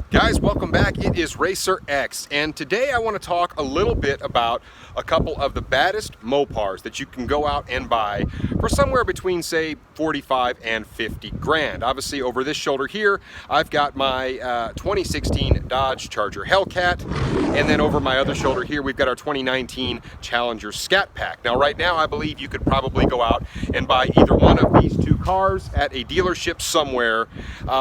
Guys, welcome back. It is Racer X, and today I want to talk a little bit about a couple of the baddest Mopars that you can go out and buy for somewhere between, say, 45 and 50 grand. Obviously, over this shoulder here, I've got my 2016 Dodge Charger Hellcat, and then over my other shoulder here, we've got our 2019 Challenger Scatpack. Now, right now, I believe you could probably go out and buy either one of these two cars at a dealership somewhere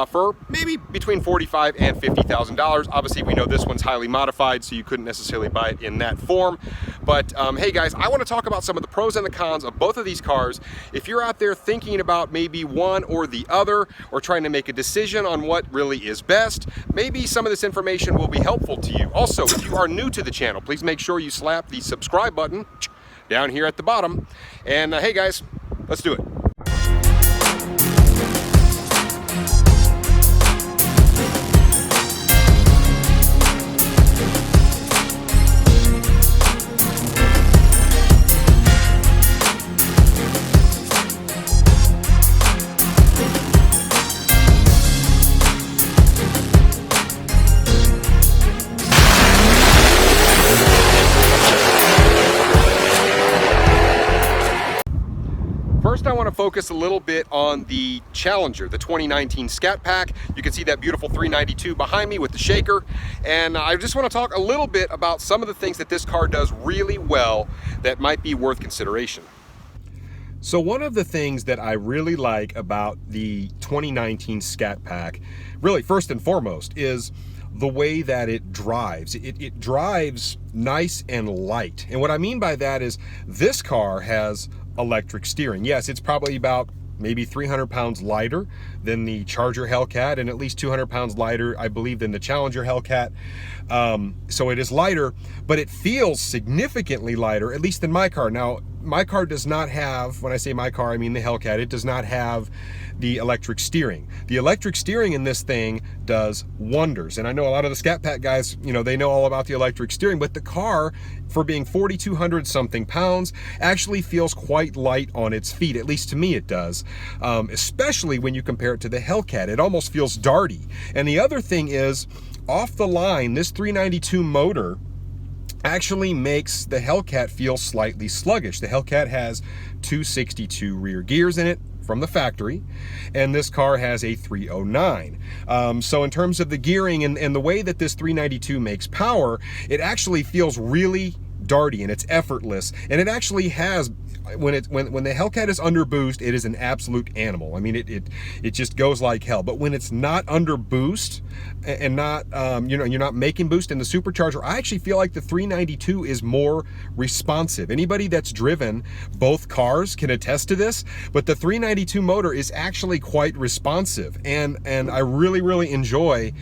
for maybe between $45,000 and $50,000. Obviously, we know this one's highly modified, so you couldn't necessarily buy it in that form. But hey guys, I want to talk about some of the pros and the cons of both of these cars. If you're out there thinking about maybe one or the other, or trying to make a decision on what really is best, maybe some of this information will be helpful to you. Also, if you are new to the channel, please make sure you slap the subscribe button down here at the bottom. And hey guys, let's do it. First, I want to focus a little bit on the Challenger, the 2019 Scatpack. You can see that beautiful 392 behind me with the shaker. And I just want to talk a little bit about some of the things that this car does really well that might be worth consideration. So one of the things that I really like about the 2019 Scatpack, really first and foremost, is the way that it drives. It drives nice and light. And what I mean by that is this car has electric steering. Yes, it's probably about maybe 300 pounds lighter than the Charger Hellcat, and at least 200 pounds lighter, I believe, than the Challenger Hellcat. So it is lighter, but it feels significantly lighter, at least than my car. Now, my car does not have, when I say my car, I mean the Hellcat, it does not have the electric steering. The electric steering in this thing does wonders. And I know a lot of the Scatpack guys, you know, they know all about the electric steering, but the car, for being 4,200 something pounds, actually feels quite light on its feet. At least to me it does, especially when you compare it to the Hellcat. It almost feels darty. And the other thing is, off the line, this 392 motor actually makes the Hellcat feel slightly sluggish. The Hellcat has 262 rear gears in it from the factory, and this car has a 309. So in terms of the gearing and the way that this 392 makes power, it actually feels really darty and it's effortless, and it actually has, when the Hellcat is under boost, it is an absolute animal. I mean, it just goes like hell. But when it's not under boost and not you know, you're not making boost in the supercharger, I actually feel like the 392 is more responsive. Anybody that's driven both cars can attest to this, but the 392 motor is actually quite responsive, and I really enjoy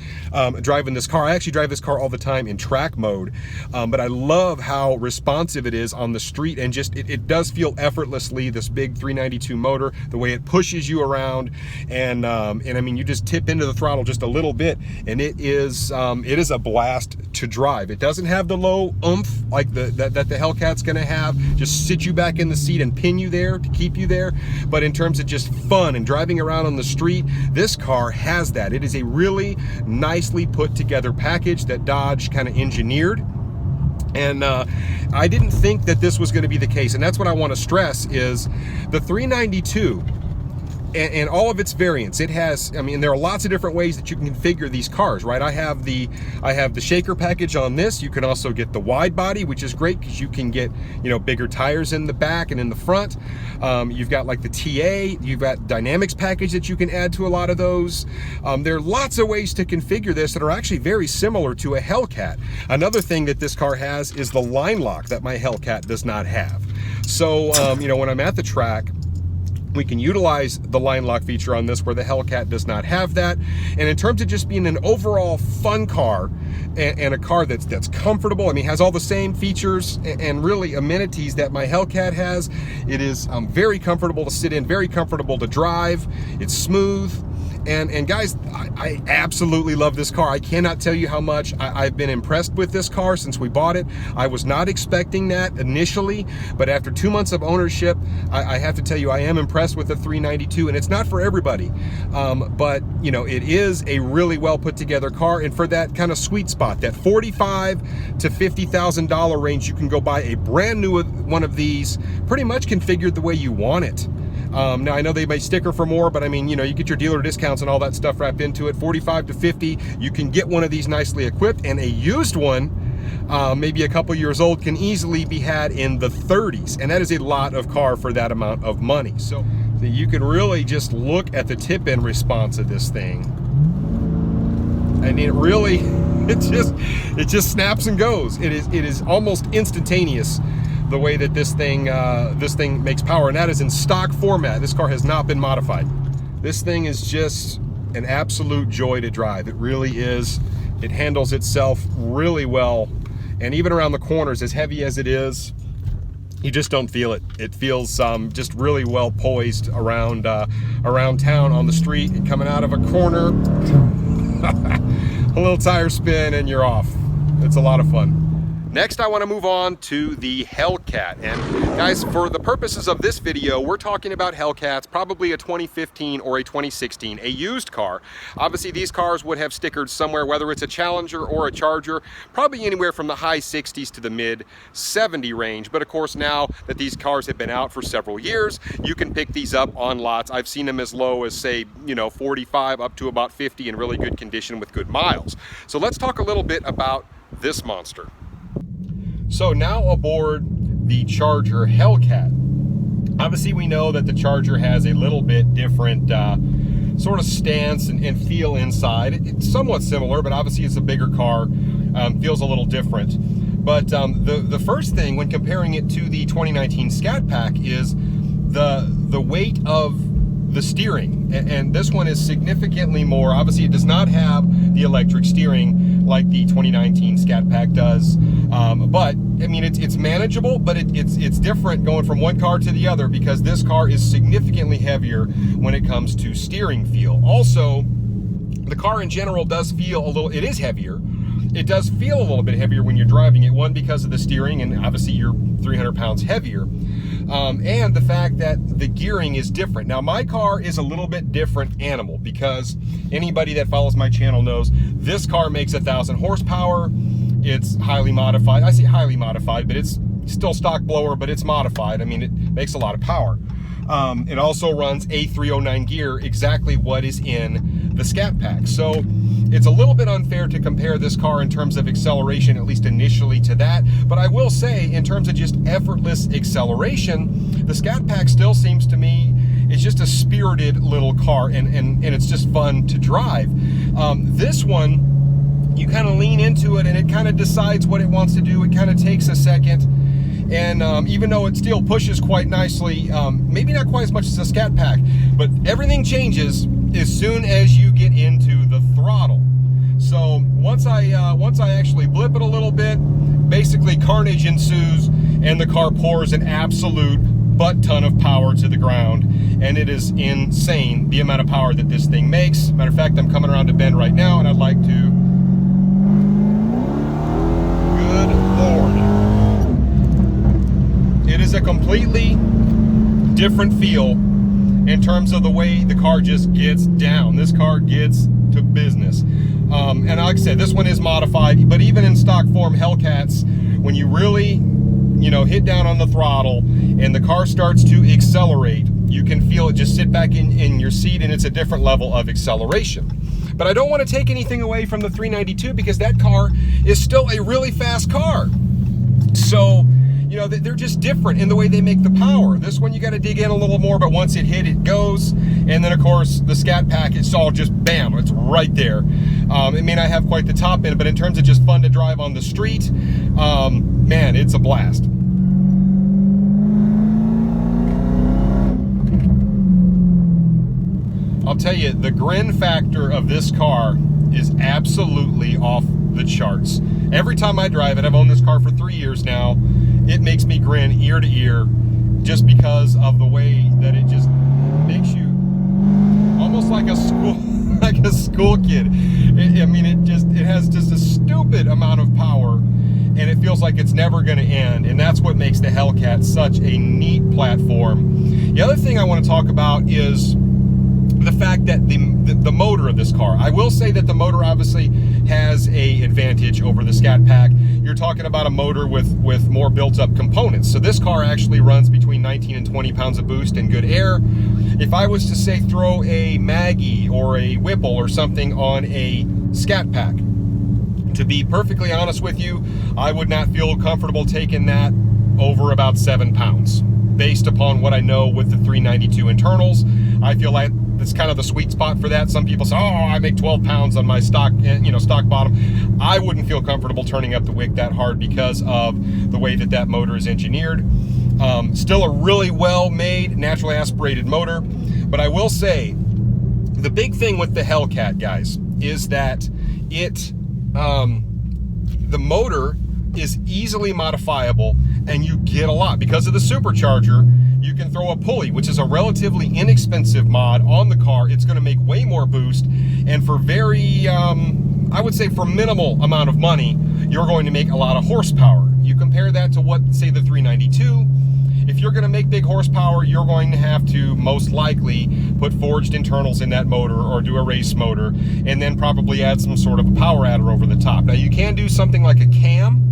driving this car. I actually drive this car all the time in track mode, but I love how responsive it is on the street, and just it does feel effortlessly, this big 392 motor, the way it pushes you around, and I mean, you just tip into the throttle just a little bit, and it is a blast to drive. It doesn't have the low oomph like that the Hellcat's gonna have, just sit you back in the seat and pin you there to keep you there. But in terms of just fun and driving around on the street, this car has that. It is a really nicely put together package that Dodge kind of engineered. And I didn't think that this was going to be the case, and that's what I want to stress is the 392 and all of its variants. It has, I mean, there are lots of different ways that you can configure these cars, right? I have the shaker package on this. You can also get the wide body, which is great because you can get, you know, bigger tires in the back and in the front. You've got like the TA, you've got dynamics package that you can add to a lot of those. There are lots of ways to configure this that are actually very similar to a Hellcat. Another thing that this car has is the line lock that my Hellcat does not have. So, you know, when I'm at the track, we can utilize the line lock feature on this where the Hellcat does not have that. And in terms of just being an overall fun car and a car that's comfortable, I mean, has all the same features and really amenities that my Hellcat has. It is very comfortable to sit in, very comfortable to drive. It's smooth. And guys, I absolutely love this car. I cannot tell you how much I've been impressed with this car since we bought it. I was not expecting that initially, but after 2 months of ownership, I have to tell you, I am impressed with the 392, and it's not for everybody. But you know, it is a really well put together car, and for that kind of sweet spot, that $45,000 to $50,000 range, you can go buy a brand new one of these, pretty much configured the way you want it. Now I know they may sticker for more, but I mean, you know, you get your dealer discounts and all that stuff wrapped into it. 45 to 50, you can get one of these nicely equipped, and a used one, maybe a couple years old, can easily be had in the 30s, and that is a lot of car for that amount of money. So you can really just look at the tip-in response of this thing, and it really, it just snaps and goes. It is almost instantaneous, the way that this thing makes power, and that is in stock format. This car has not been modified. This thing is just an absolute joy to drive. It really is. It handles itself really well, and even around the corners, as heavy as it is, you just don't feel it. It feels just really well poised around town, on the street, and coming out of a corner, a little tire spin and you're off. It's a lot of fun. Next, I want to move on to the Hellcat. And guys, for the purposes of this video, we're talking about Hellcats, probably a 2015 or a 2016, a used car. Obviously, these cars would have stickered somewhere, whether it's a Challenger or a Charger, probably anywhere from the high 60s to the mid 70 range. But of course, now that these cars have been out for several years, you can pick these up on lots. I've seen them as low as, say, you know, 45 up to about 50 in really good condition with good miles. So let's talk a little bit about this monster. So now aboard the Charger Hellcat. Obviously, we know that the Charger has a little bit different sort of stance and feel inside. It's somewhat similar, but obviously it's a bigger car, feels a little different. But the first thing when comparing it to the 2019 Scatpack is the weight of the steering, and this one is significantly more. Obviously, it does not have the electric steering like the 2019 Scatpack does, but I mean, it's manageable, but it's different going from one car to the other, because this car is significantly heavier when it comes to steering feel. Also, the car in general does feel a little, it is heavier. It does feel a little bit heavier when you're driving it, one, because of the steering, and obviously you're 300 pounds heavier, and the fact that the gearing is different. Now, my car is a little bit different animal, because anybody that follows my channel knows this car makes 1,000 horsepower. It's highly modified. I say highly modified, but it's still stock blower, but it's modified. I mean, it makes a lot of power. It also runs a 309 gear, exactly what is in the Scatpack. So it's a little bit unfair to compare this car in terms of acceleration, at least initially, to that. But I will say, in terms of just effortless acceleration, the Scatpack still seems to me, it's just a spirited little car, and it's just fun to drive. This one, you kind of lean into it and it kind of decides what it wants to do. It kind of takes a second. And even though it still pushes quite nicely, maybe not quite as much as a Scatpack, but everything changes as soon as you get into the throttle. So once I actually blip it a little bit, basically carnage ensues, and the car pours an absolute butt ton of power to the ground, and it is insane the amount of power that this thing makes. Matter of fact, I'm coming around a bend right now, and I'd like to. Good Lord. It is a completely different feel in terms of the way the car just gets down. This car gets to business. And like I said, this one is modified, but even in stock form Hellcats, when you really, you know, hit down on the throttle and the car starts to accelerate, you can feel it just sit back in your seat, and it's a different level of acceleration. But I don't want to take anything away from the 392, because that car is still a really fast car. So, you know, they're just different in the way they make the power. This one, you got to dig in a little more, but once it hit, it goes. And then, of course, the Scatpack, it's all just bam, it's right there. It may not have quite the top end, but in terms of just fun to drive on the street, man, it's a blast. I'll tell you, the grin factor of this car is absolutely off the charts. Every time I drive it, I've owned this car for 3 years now, it makes me grin ear to ear, just because of the way that it just makes you almost like a school like a school kid. I mean, it has just a stupid amount of power, and it feels like it's never going to end. And that's what makes the Hellcat such a neat platform. The other thing I want to talk about is the fact that the motor of this car. I will say that the motor obviously has a advantage over the Scatpack. You're talking about a motor with more built-up components. So this car actually runs between 19 and 20 pounds of boost in good air. If I was to say throw a Maggie or a Whipple or something on a Scatpack, to be perfectly honest with you, I would not feel comfortable taking that over about 7 pounds. Based upon what I know with the 392 internals, I feel like that's kind of the sweet spot for that. Some people say, oh, I make 12 pounds on my stock, stock bottom. I wouldn't feel comfortable turning up the wick that hard because of the way that motor is engineered. Still a really well-made, naturally aspirated motor. But I will say, the big thing with the Hellcat, guys, is that the motor is easily modifiable, and you get a lot. Because of the supercharger, you can throw a pulley, which is a relatively inexpensive mod on the car. It's going to make way more boost, and for very, I would say for minimal amount of money, you're going to make a lot of horsepower. You compare that to what, say, the 392. If you're going to make big horsepower, you're going to have to most likely put forged internals in that motor or do a race motor, and then probably add some sort of a power adder over the top. Now, you can do something like a cam.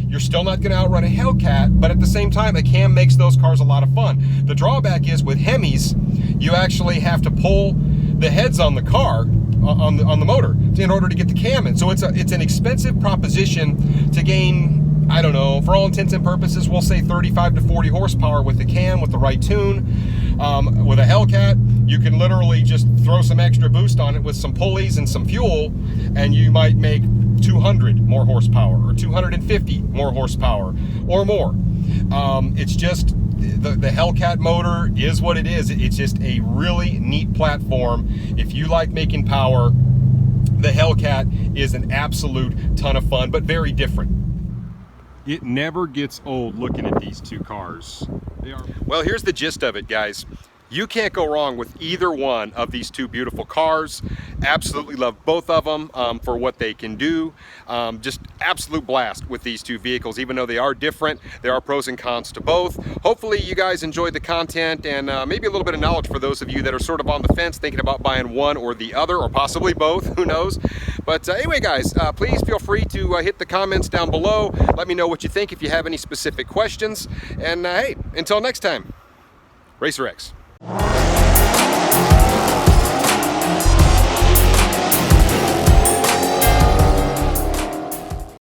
You're still not going to outrun a Hellcat, but at the same time, a cam makes those cars a lot of fun. The drawback is with Hemis, you actually have to pull the heads on the car, on the motor, in order to get the cam in. So it's an expensive proposition to gain, I don't know, for all intents and purposes, we'll say 35 to 40 horsepower with the cam, with the right tune. With a Hellcat, you can literally just throw some extra boost on it with some pulleys and some fuel, and you might make 200 more horsepower or 250 more horsepower or more. It's just the Hellcat motor is what it is. It's just a really neat platform. If you like making power, the Hellcat is an absolute ton of fun, but very different. It never gets old looking at these two cars. Well, here's the gist of it, guys. You can't go wrong with either one of these two beautiful cars. Absolutely love both of them for what they can do. Just absolute blast with these two vehicles. Even though they are different, there are pros and cons to both. Hopefully you guys enjoyed the content, and maybe a little bit of knowledge for those of you that are sort of on the fence thinking about buying one or the other, or possibly both, who knows. But anyway, guys, please feel free to hit the comments down below. Let me know what you think if you have any specific questions. And hey, until next time, Racer X.